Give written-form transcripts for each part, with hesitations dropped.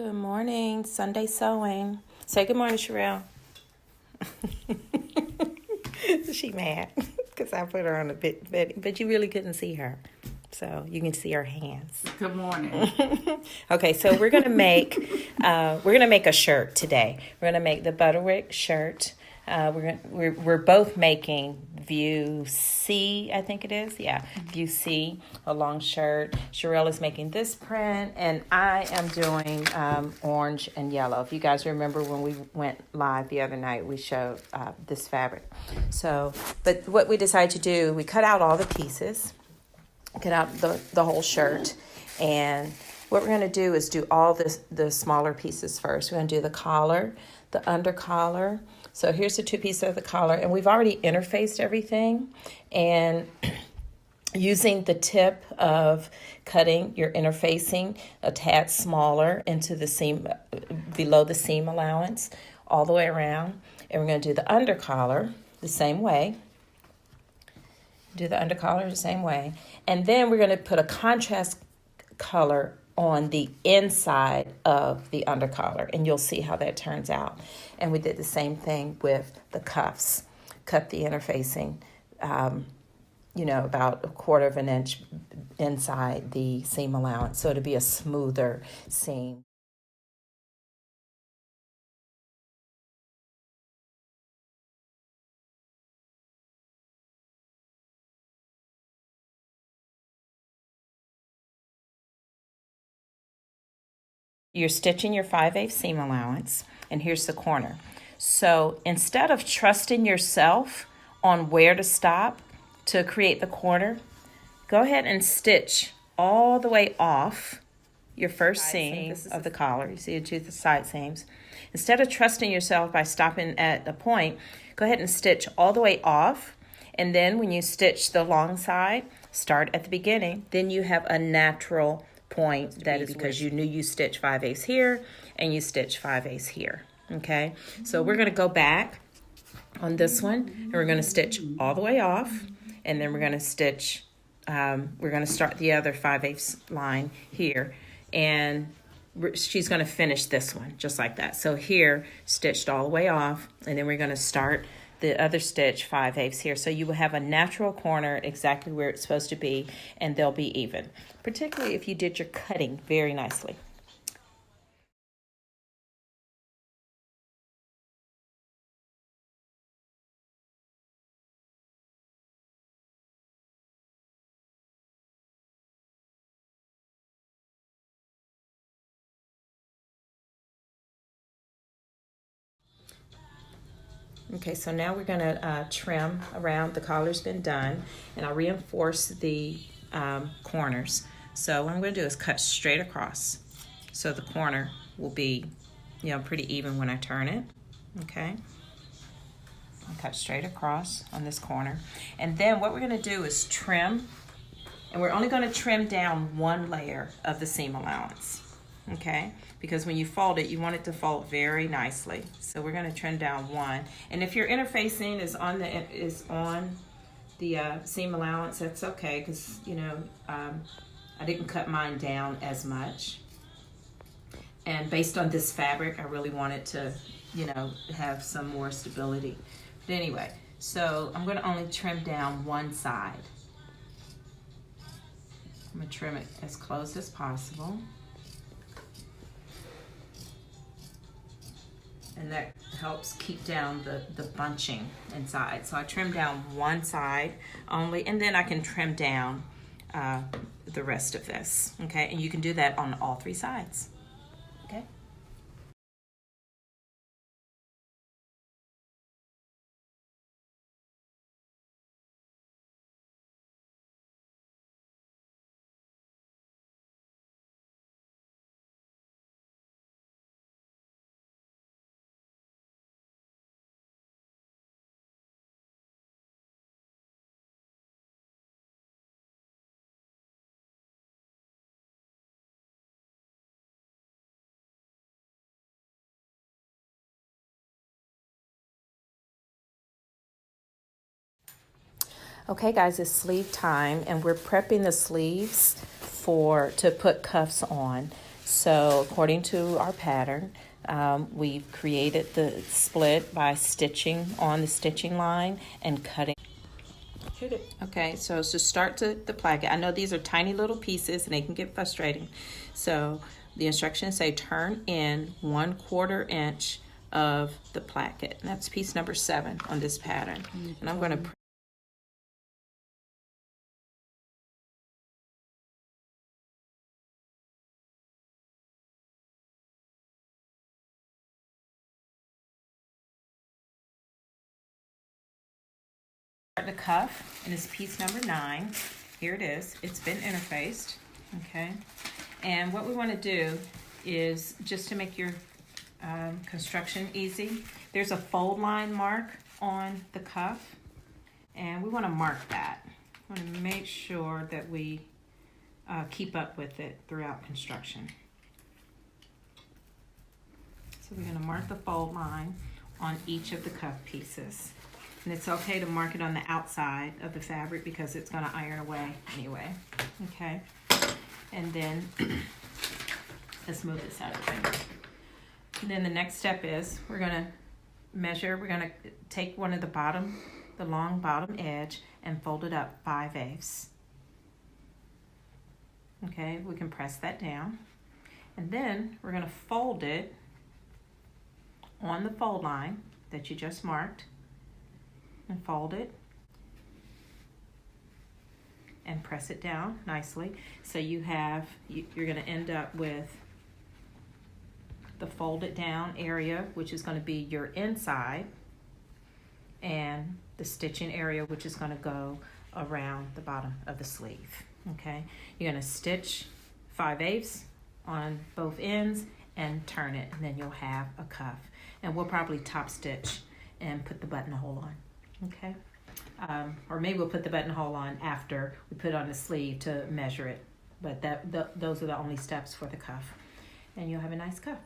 Good morning, Sunday sewing. Say good morning, Sherelle. She mad because I put her on a bit, but you really couldn't see her. So you can see her hands. Good morning. Okay, so we're gonna make a shirt today. We're gonna make the Butterick shirt. We're both making View C, I think it is. Yeah, View C, a long shirt. Sherelle is making this print, and I am doing orange and yellow. If you guys remember when we went live the other night, we showed this fabric. So, but what we decided to do, we cut out all the pieces, cut out the whole shirt, and what we're going to do is do all the smaller pieces first. We're going to do the collar, the under collar. So here's the two pieces of the collar, and we've already interfaced everything. And using the tip of cutting your interfacing a tad smaller into the seam, below the seam allowance, all the way around. And we're going to do the under collar the same way. Do the under collar the same way. And then we're going to put a contrast color on the inside of the under collar, and you'll see how that turns out. And we did the same thing with the cuffs. Cut the interfacing, about 1/4 of an inch inside the seam allowance, so it'll be a smoother seam. You're stitching your 5/8 seam allowance, and here's the corner. So instead of trusting yourself on where to stop to create the corner, go ahead and stitch all the way off your first seam of the collar. You see the side seams. Instead of trusting yourself by stopping at a point, go ahead and stitch all the way off. And then when you stitch the long side, start at the beginning. Then you have a natural point. That is because you knew you stitched 5/8 here and you stitch 5/8 here. Okay, so we're going to go back on this one, and we're going to stitch all the way off, and then we're going to stitch, we're going to start the other 5/8 line here, and she's going to finish this one just like that. So here, stitched all the way off, and then we're going to start the other stitch 5/8 here. So you will have a natural corner exactly where it's supposed to be, and they'll be even, particularly if you did your cutting very nicely. Okay, so now we're going to trim around. The collar's been done, and I'll reinforce the corners. So what I'm going to do is cut straight across, so the corner will be, pretty even when I turn it. Okay, I'll cut straight across on this corner, and then what we're going to do is trim, and we're only going to trim down one layer of the seam allowance. Okay, because when you fold it, you want it to fold very nicely. So we're going to trim down one, and if your interfacing is on the seam allowance, that's okay, because I didn't cut mine down as much, and based on this fabric, I really wanted to have some more stability. But anyway, so I'm going to only trim down one side. I'm going to trim it as close as possible. And that helps keep down the bunching inside. So I trim down one side only, and then I can trim down the rest of this. Okay, and you can do that on all three sides. Okay. Okay, guys, it's sleeve time, and we're prepping the sleeves to put cuffs on. So according to our pattern, we've created the split by stitching on the stitching line and cutting. Hit it. Okay, so to start the placket, I know these are tiny little pieces and they can get frustrating. So the instructions say turn in 1/4 inch of the placket. And that's piece number 7 on this pattern. And I'm going to the cuff, and it's piece number 9. Here it is. It's been interfaced. Okay, and what we want to do is just to make your construction easy. There's a fold line mark on the cuff, and we want to mark that. We want to make sure that we keep up with it throughout construction. So we're going to mark the fold line on each of the cuff pieces. And it's okay to mark it on the outside of the fabric because it's going to iron away anyway. Okay. And then let's move this out of the way. And then the next step is we're going to measure. We're going to take one of the long bottom edge and fold it up 5/8. Okay. We can press that down. And then we're going to fold it on the fold line that you just marked. And fold it and press it down nicely. So you're going to end up with the folded down area, which is going to be your inside, and the stitching area, which is going to go around the bottom of the sleeve. Okay, you're going to stitch 5/8 on both ends and turn it, and then you'll have a cuff. And we'll probably top stitch and put the buttonhole on. Okay, or maybe we'll put the buttonhole on after we put on the sleeve to measure it. But those are the only steps for the cuff, and you'll have a nice cuff.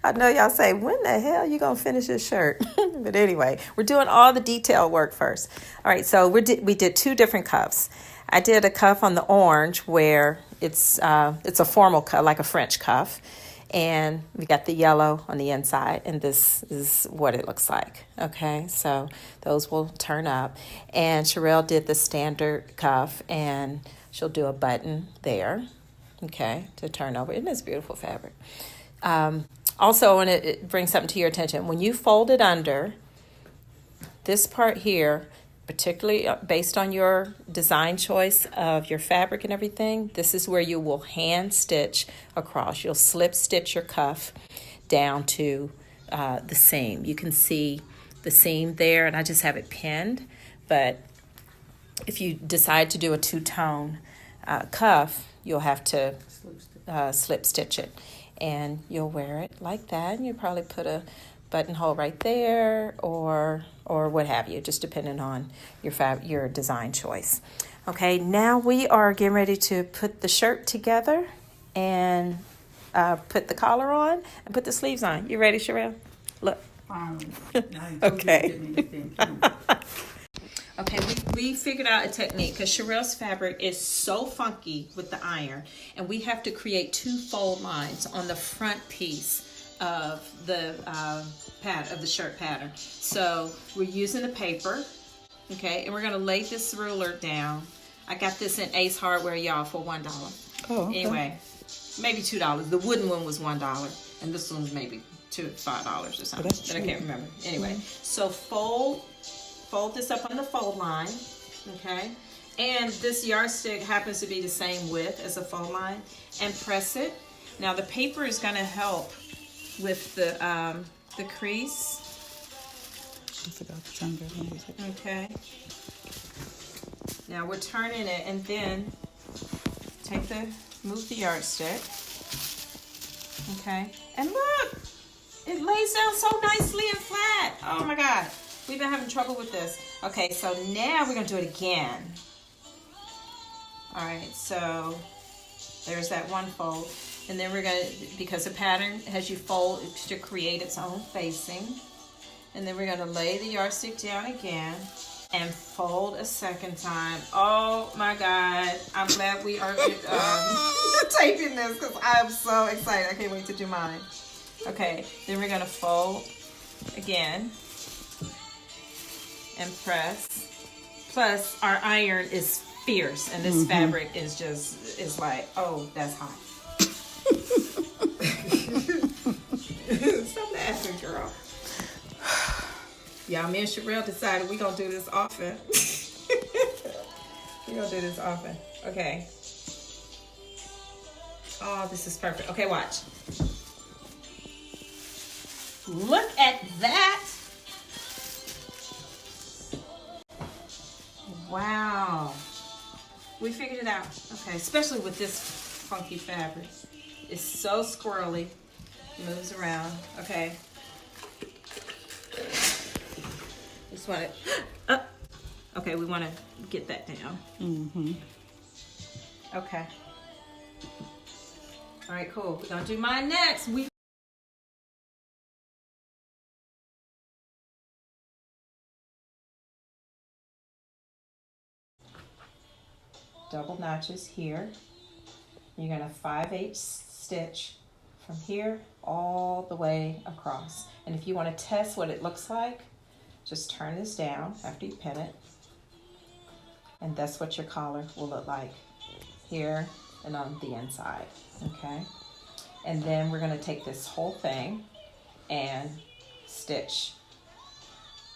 I know y'all say, when the hell you gonna finish this shirt? But anyway, we're doing all the detail work first. All right, so we did 2 different cuffs. I did a cuff on the orange where it's a formal cuff, like a French cuff, and we got the yellow on the inside, and this is what it looks like. Okay, so those will turn up. And Sherelle did the standard cuff, and she'll do a button there, okay, to turn over. Isn't this beautiful fabric? Also, I want to bring something to your attention. When you fold it under, this part here, particularly based on your design choice of your fabric and everything, this is where you will hand stitch across. You'll slip stitch your cuff down to the seam. You can see the seam there, and I just have it pinned. But if you decide to do a 2-tone cuff, you'll have to slip stitch it. And you'll wear it like that, and you probably put a buttonhole right there, or what have you, just depending on your design choice. Okay, now we are getting ready to put the shirt together and put the collar on and put the sleeves on. You ready, Sherelle? Look. Okay. Okay, we figured out a technique because Sherelle's fabric is so funky with the iron, and we have to create 2 fold lines on the front piece of the of the shirt pattern. So we're using the paper, okay, and we're gonna lay this ruler down. I got this in Ace Hardware, y'all, for $1. Oh, okay. Anyway, maybe $2. The wooden one was $1, and this one's maybe $5 or something. But I can't remember. Anyway, so fold this up on the fold line, okay? And this yardstick happens to be the same width as a fold line, and press it. Now the paper is going to help with the crease. I forgot to turn that on. Okay. Now we're turning it, and then move the yardstick. Okay, and look, it lays down so nicely and flat. Oh my God. We've been having trouble with this. Okay, so now we're going to do it again. All right, so there's that one fold. And then we're gonna, because the pattern has you fold to create its own facing. And then we're gonna lay the yardstick down again and fold a second time. Oh my God, I'm glad we are taping this because I'm so excited. I can't wait to do mine. Okay, then we're gonna fold again and press. Plus our iron is fierce and this fabric is just, is like, oh, that's hot. Stop laughing, girl. Y'all, me and Sherelle decided we're gonna do this often. We're gonna do this often. Okay. Oh, this is perfect. Okay, watch. Look at that. Wow. We figured it out. Okay, especially with this funky fabric. It's so squirrely. Moves around. Okay. Just want it up. Okay, we want to get that down. Okay. All right, cool. We're gonna do mine next. Double notches here. You're gonna 5/8 stitch from here all the way across. And if you want to test what it looks like, just turn this down after you pin it. And that's what your collar will look like here and on the inside, okay? And then we're gonna take this whole thing and stitch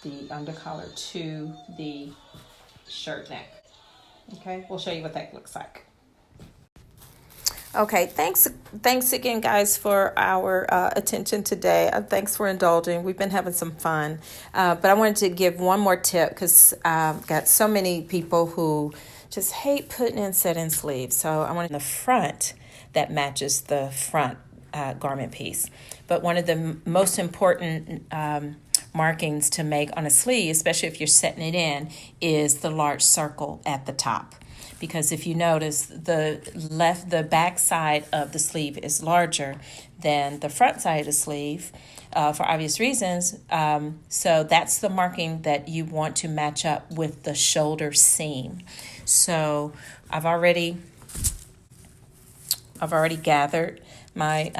the undercollar to the shirt neck, okay? We'll show you what that looks like. Okay, thanks again, guys, for our attention today. Thanks for indulging. We've been having some fun. But I wanted to give one more tip because I've got so many people who just hate putting in set-in sleeves. So I want the front that matches the front garment piece. But one of the most important markings to make on a sleeve, especially if you're setting it in, is the large circle at the top. Because if you notice, the back side of the sleeve is larger than the front side of the sleeve for obvious reasons. So that's the marking that you want to match up with the shoulder seam. So I've already gathered my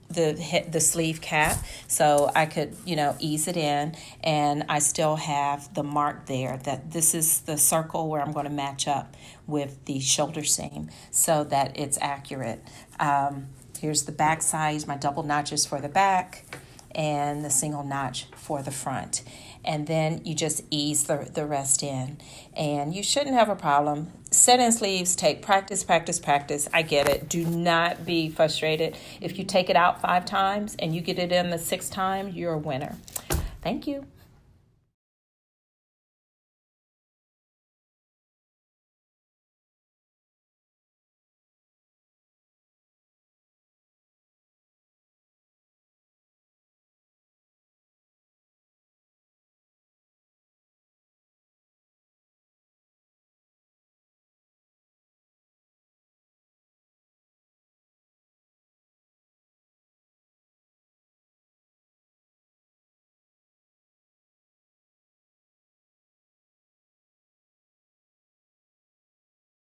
the sleeve cap so I could ease it in, and I still have the mark there that this is the circle where I'm going to match up with the shoulder seam so that it's accurate. Here's the back side, my double notches for the back and the single notch for the front, and then you just ease the rest in and you shouldn't have a problem. Set-in sleeves take practice. I get it. Do not be frustrated. If you take it out 5 times and you get it in the 6th time, you're a winner. Thank you.